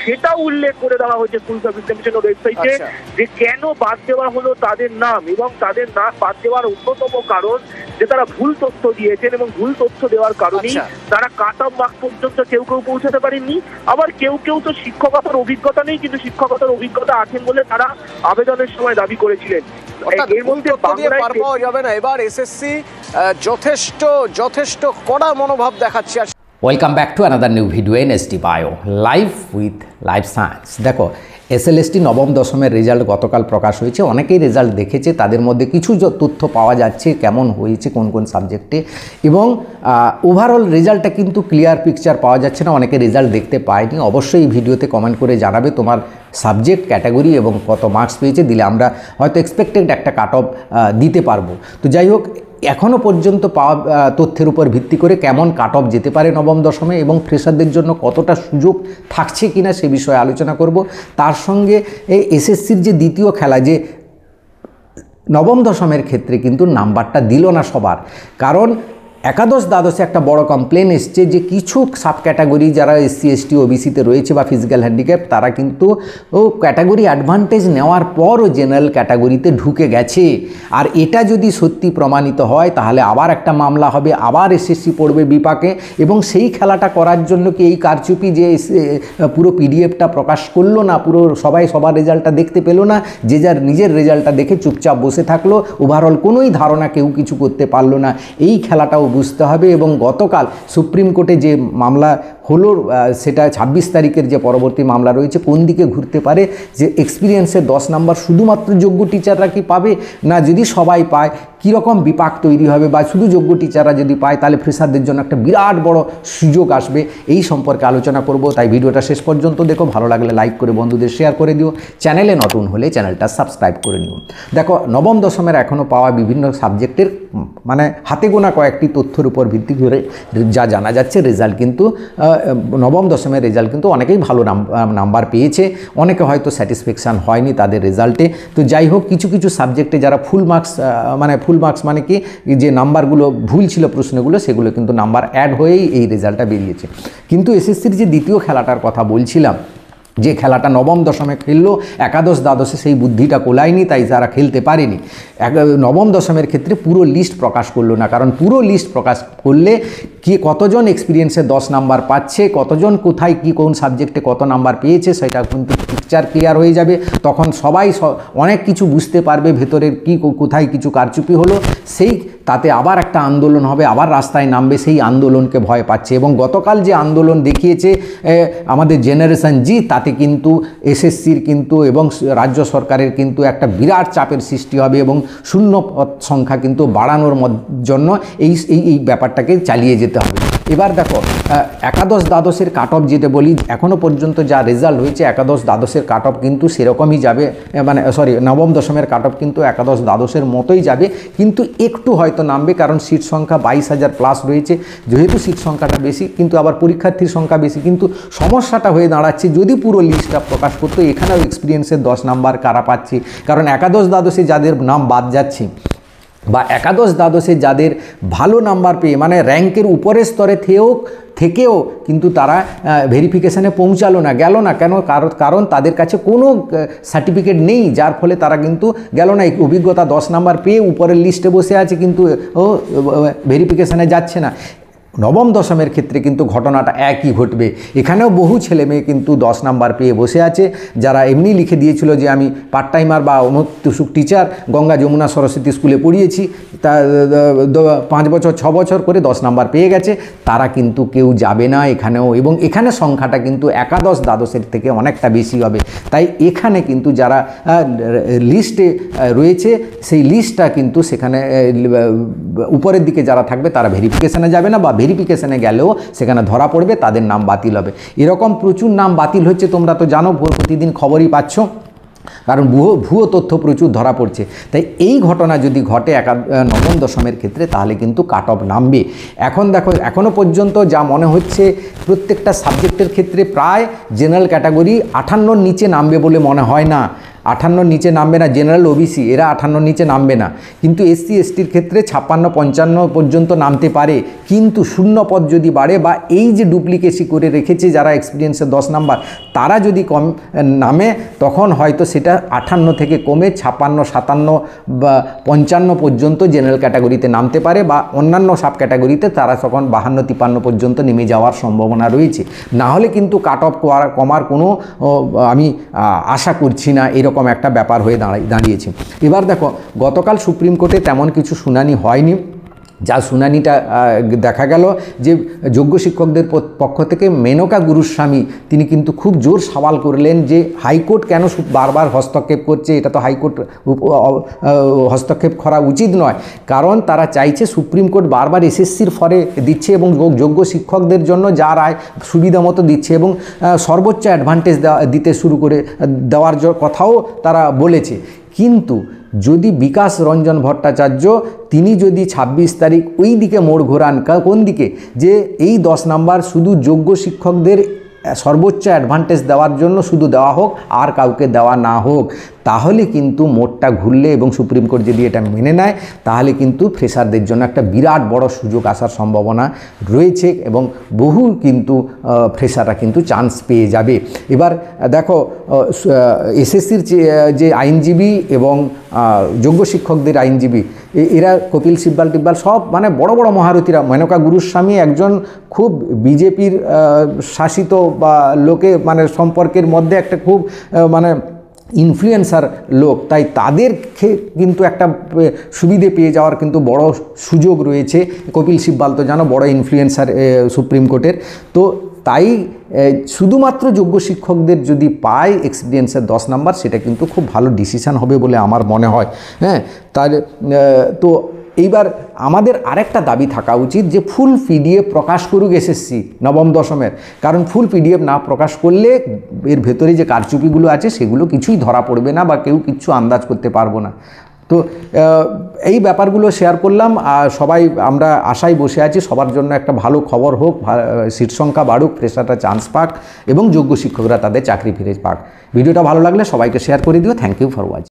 সেটাও উল্লেখ করে দেওয়া হয়েছে স্কুল সার্ভিস কমিশনের ওয়েবসাইটে যে কেন বাদ দেওয়া হলো তাদের নাম, এবং তাদের নাম বাদ দেওয়ার অন্যতম কারণ যে তারা ভুল তথ্য দিয়েছেন, এবং ভুল তথ্য দেওয়ার কারণেই তারা কাট অফ মার্ক পর্যন্ত কেউ কেউ পৌঁছাতে পারেননি। আবার কেউ কেউ তো শিক্ষকতার অভিজ্ঞতা নেই, কিন্তু শিক্ষকতার অভিজ্ঞতা আছেন বলে তারা আবেদনের সময় দাবি করেছিলেন। এর মধ্যে পাওয়া যাবে না। এবার এসএসসি যথেষ্ট যথেষ্ট কড়া মনোভাব দেখাচ্ছে। Welcome back to another new video N ST bio live with life science. দেখো, এসএলএসটি নবম দশমের রেজাল্ট গতকাল প্রকাশ হয়েছে। অনেকেই রেজাল্ট দেখেছে, তাদের মধ্যে কিছু তথ্য পাওয়া যাচ্ছে কেমন হয়েছে কোন কোন সাবজেক্টে, এবং ওভারঅল রেজাল্টটা কিন্তু ক্লিয়ার পিকচার পাওয়া যাচ্ছে না। অনেকে রেজাল্ট দেখতে পায়নি। অবশ্যই এই ভিডিওতে কমেন্ট করে জানাবে তোমার সাবজেক্ট ক্যাটাগরি এবং কত মার্কস পেয়েছে, দিলে আমরা হয়তো এক্সপেক্টেড একটা কাট অফ দিতে পারবো। তো যাই হোক, এখনও পর্যন্ত পাওয়া তথ্যের উপর ভিত্তি করে কেমন কাট অফ যেতে পারে নবম দশমে, এবং ফ্রেশারদের জন্য কতটা সুযোগ থাকছে কিনা সে বিষয়ে আলোচনা করব। তার সঙ্গে এই এসএসসির যে দ্বিতীয় খেলা, যে নবম দশমের ক্ষেত্রে কিন্তু নাম্বারটা দিল না সবার, কারণ একাদশ দ্বাদশে একটা বড় কমপ্লেন এসছে যে কিছু সাব ক্যাটাগরি যারা এসসি এসটি ওবিসিতে রয়েছে বা ফিজিক্যাল হ্যান্ডিক্যাপ, তারা কিন্তু ক্যাটাগরি অ্যাডভান্টেজ নেওয়ার পরও জেনারেল ক্যাটাগরিতে ঢুকে গেছে। আর এটা যদি সত্যি প্রমাণিত হয় তাহলে আবার একটা মামলা হবে, আবার এসএসসি পড়বে বিপাকে, এবং সেই খেলাটা করার জন্য কি এই কারচুপি যে পুরো পিডিএফটা প্রকাশ করলো না, পুরো সবাই সবার রেজাল্টটা দেখতে পেলো না, যে যার নিজের রেজাল্টটা দেখে চুপচাপ বসে থাকলো, ওভারঅল কোনোই ধারণা কেউ কিছু করতে পারলো না, এই খেলাটাও বুঝতে হবে। এবং গতকাল সুপ্রিম কোর্টে যে মামলা হলো, সেটা 26 তারিখের যে পরবর্তী মামলা রয়েছে, কোন দিকে ঘুরতে পারে, যে এক্সপিরিয়েন্সের 10 নাম্বার শুধুমাত্র যোগ্য টিচাররা কি পাবে, না যদি সবাই পায় কীরকম বিপাক তৈরি হবে, বা শুধু যোগ্য টিচাররা যদি পায় তাহলে ফ্রেশারদের জন্য একটা বিরাট বড় সুযোগ আসবে। এই সম্পর্কে আলোচনা করব, তাই ভিডিওটা শেষ পর্যন্ত দেখো। ভালো লাগলে লাইক করে বন্ধুদের শেয়ার করে দিও, চ্যানেলে নতুন হলে চ্যানেলটা সাবস্ক্রাইব করে নিও। দেখো, নবম দশমের এখনও পাওয়া বিভিন্ন সাবজেক্টের মানে হাতে গোনা কয়েকটি তথ্যের উপর ভিত্তি করে যা জানা যাচ্ছে, রেজাল্ট কিন্তু নবম দশমের রেজাল্ট কিন্তু অনেকেই ভালো নাম্বার পেয়েছে, অনেকে হয়তো স্যাটিসফ্যাকশান হয়নি তাদের রেজাল্টে। তো যাই হোক, কিছু কিছু সাবজেক্টে যারা ফুল মার্কস মানে কি, যে নাম্বারগুলো ভুল ছিল প্রশ্নগুলো, সেগুলো কিন্তু নাম্বার অ্যাড হয়েই এই রেজাল্টটা বেরিয়েছে। কিন্তু এসএসসির যে দ্বিতীয় খেলাটার কথা বলছিলাম, যে খেলাটা নবম দশমে খেললো, একাদশ দ্বাদশে সেই বুদ্ধিটা কোলায়নি, তাই তারা খেলতে পারেনি। নবম দশমের ক্ষেত্রে পুরো লিস্ট প্রকাশ করলো না, কারণ পুরো লিস্ট প্রকাশ করলে কি কতজন এক্সপিরিয়েন্সে 10 নাম্বার পাচ্ছে, কতজন কোথায় কি কোন সাবজেক্টে কত নাম্বার পেয়েছে, সেটা কিন্তু পিকচার ক্লিয়ার হয়ে যাবে। তখন সবাই অনেক কিছু বুঝতে পারবে ভেতরের কি কোথায় কিছু কারচুপি হলো, সেই তাতে আবার একটা আন্দোলন হবে, আবার রাস্তায় নামবে, সেই আন্দোলনকে ভয় পাচ্ছে। এবং গতকাল যে আন্দোলন দেখিয়েছে আমাদের জেনারেশন জি, তাতে কিন্তু এসএসসির কিন্তু এবং রাজ্য সরকারের কিন্তু একটা বিরাট চাপের সৃষ্টি হবে, এবং শূন্য পদ সংখ্যা কিন্তু বাড়ানোর জন্য এই ব্যাপারটাকে চালিয়ে যেতে হবে। এবার দেখো, একাদশ দ্বাদশের কাট অফ যেটা বলি, এখনও পর্যন্ত যা রেজাল্ট হয়েছে, একাদশ দ্বাদশের কাট অফ কিন্তু সেরকমই যাবে, নবম দশমের কাট অফ কিন্তু একাদশ দ্বাদশের মতোই যাবে, কিন্তু একটু হয়তো নামবে, কারণ সিট সংখ্যা 22,000 প্লাস রয়েছে। যেহেতু সিট সংখ্যাটা বেশি, কিন্তু আবার পরীক্ষার্থীর সংখ্যা বেশি, কিন্তু সমস্যাটা হয়ে দাঁড়াচ্ছে যদি পুরো লিস্টটা প্রকাশ করতো, এখানেও এক্সপিরিয়েন্সের 10 নাম্বার কারা পাচ্ছে, কারণ একাদশ দ্বাদশে যাদের নাম বাদ যাচ্ছে, বা একাদশ দ্বাদশে যাদের ভালো নাম্বার পেয়ে মানে র্যাঙ্কের উপরের স্তরে থেকেও কিন্তু তারা ভেরিফিকেশানে পৌঁছালো না, গেল না কেন, কারণ তাদের কাছে কোনো সার্টিফিকেট নেই, যার ফলে তারা কিন্তু গেল না। অভিজ্ঞতা 10 নাম্বার পেয়ে উপরের লিস্টে বসে আছে, কিন্তু ভেরিফিকেশানে যাচ্ছে না। নবম দশমের ক্ষেত্রে কিন্তু ঘটনাটা একই ঘটবে। এখানেও বহু ছেলে মেয়ে কিন্তু 10 নাম্বার পেয়ে বসে আছে, যারা এমনি লিখে দিয়েছিল যে আমি পার্ট টাইমার বা অনুত্তুসুক টিচার, গঙ্গা যমুনা সরস্বতী স্কুলে পড়িয়েছি, তা 5 বছর 6 বছর করে 10 নাম্বার পেয়ে গেছে, তারা কিন্তু কেউ যাবে না এখানেও। এবং এখানে সংখ্যাটা কিন্তু একাদশ দ্বাদশের থেকে অনেকটা বেশি হবে। তাই এখানে কিন্তু যারা লিস্টে রয়েছে, সেই লিস্টটা কিন্তু সেখানে উপরের দিকে যারা থাকবে তারা ভেরিফিকেশানে যাবে না, বা ভেরিফিকেশানে গেলেও সেখানে ধরা পড়বে, তাদের নাম বাতিল হবে। এরকম প্রচুর নাম বাতিল হচ্ছে, তোমরা তো জানো, প্রতিদিন খবরই পাচ্ছ, কারণ ভুয়ো তথ্য প্রচুর ধরা পড়ছে। তাই এই ঘটনা যদি ঘটে নবম দশমের ক্ষেত্রে, তাহলে কিন্তু কাট অফ নামবে। এখন দেখো, এখনও পর্যন্ত যা মনে হচ্ছে প্রত্যেকটা সাবজেক্টের ক্ষেত্রে প্রায় জেনারেল ক্যাটাগরি 58 নিচে নামবে বলে মনে হয় না। 58 নিচে নামবে না, জেনারেল ওবিসি এরা 58 নিচে নামবে না, কিন্তু এসসি এসটির ক্ষেত্রে 56-55 পর্যন্ত নামতে পারে। কিন্তু শূন্য পদ যদি বাড়ে বা এই যে ডুপ্লিকেসি করে রেখেছে যারা এক্সপিরিয়েন্সের 10 নাম্বার, তারা যদি কম নামে তখন হয়তো সেটা 58 থেকে কমে 56-57 বা 55 পর্যন্ত জেনারেল ক্যাটাগরিতে নামতে পারে, বা অন্যান্য সাব ক্যাটাগরিতে তারা তখন 52-53 পর্যন্ত নেমে যাওয়ার সম্ভাবনা রয়েছে। না হলে কিন্তু কাট অফ কমার কোনো আমি আশা করছি না, এরকম একটা ব্যাপার হয়ে দাঁড়িয়েছে। এবার দেখো, গতকাল সুপ্রিম কোর্টে তেমন কিছু শুনানি হয়নি। যা শুনানিটা দেখা গেল যে যোগ্য শিক্ষকদের পক্ষ থেকে মেনকা গুরুস্বামী তিনি কিন্তু খুব জোর সওয়াল করলেন যে হাইকোর্ট কেন বারবার হস্তক্ষেপ করছে, এটা তো হাইকোর্ট হস্তক্ষেপ করা উচিত নয়, কারণ তারা চাইছে সুপ্রিম কোর্ট বারবার এসএসসির ফরে দিচ্ছে এবং যোগ্য শিক্ষকদের জন্য যা রায় সুবিধা মতো দিচ্ছে এবং সর্বোচ্চ অ্যাডভান্টেজ দিতে শুরু করে দেওয়ার কথাও তারা বলেছে। কিন্তু যদি বিকাশ রঞ্জন ভট্টাচার্য তিনি যদি 26 তারিখ ওই দিকে মোড় ঘোরান, কোন দিকে, যে এই 10 নাম্বার শুধু যোগ্য শিক্ষকদের সর্বোচ্চ অ্যাডভান্টেজ দেওয়ার জন্য শুধু দেওয়া হোক, আর কাউকে দেওয়া না হোক, তাহলে কিন্তু মোড়টা ঘুরলে এবং সুপ্রিম কোর্ট যদি এটা মেনে নেয় তাহলে কিন্তু ফ্রেশারদের জন্য একটা বিরাট বড় সুযোগ আসার সম্ভাবনা রয়েছে এবং বহু কিন্তু ফ্রেশাররা কিন্তু চান্স পেয়ে যাবে। এবার দেখো, এসএসসির যে আইনজীবী এবং যোগ্য শিক্ষকদের আইনজীবী এরা কপিল সিব্বাল টিব্বাল সব মানে বড় বড় মহারথীরা, মেনকা গুরুস্বামী একজন খুব বিজেপির শাসিত বা লোকে মানে সম্পর্কের মধ্যে একটা খুব মানে ইনফ্লুয়েন্সার লোক, তাই তাদের কিন্তু একটা সুবিধে পেয়ে যাওয়ার কিন্তু বড় সুযোগ রয়েছে। কপিল সিব্বাল তো জানো বড় ইনফ্লুয়েন্সার সুপ্রিম কোর্টের, তো তাই শুধুমাত্র যোগ্য শিক্ষকদের যদি পায় এক্সপিরিয়েন্সের 10 নাম্বার, সেটা কিন্তু খুব ভালো ডিসিশান হবে বলে আমার মনে হয়। হ্যাঁ, তাহলে তো এইবার আমাদের আরেকটা দাবি থাকা উচিত যে ফুল পিডিএফ প্রকাশ করুক এসএসসি নবম দশমের, কারণ ফুল পিডিএফ না প্রকাশ করলে এর ভেতরে যে কারচুপিগুলো আছে সেগুলো কিছুই ধরা পড়বে না বা কেউ কিছু আন্দাজ করতে পারবো না। তো এই ব্যাপারগুলো শেয়ার করলাম, আর সবাই আমরা আশায় বসে আছি সবার জন্য একটা ভালো খবর হোক, সিট সংখ্যা বাড়ুক, ফ্রেশাররা চান্স পাক এবং যোগ্য শিক্ষকরা তাদের চাকরি ফিরে পাক। ভিডিওটা ভালো লাগলে সবাইকে শেয়ার করে দিও। Thank you for watching.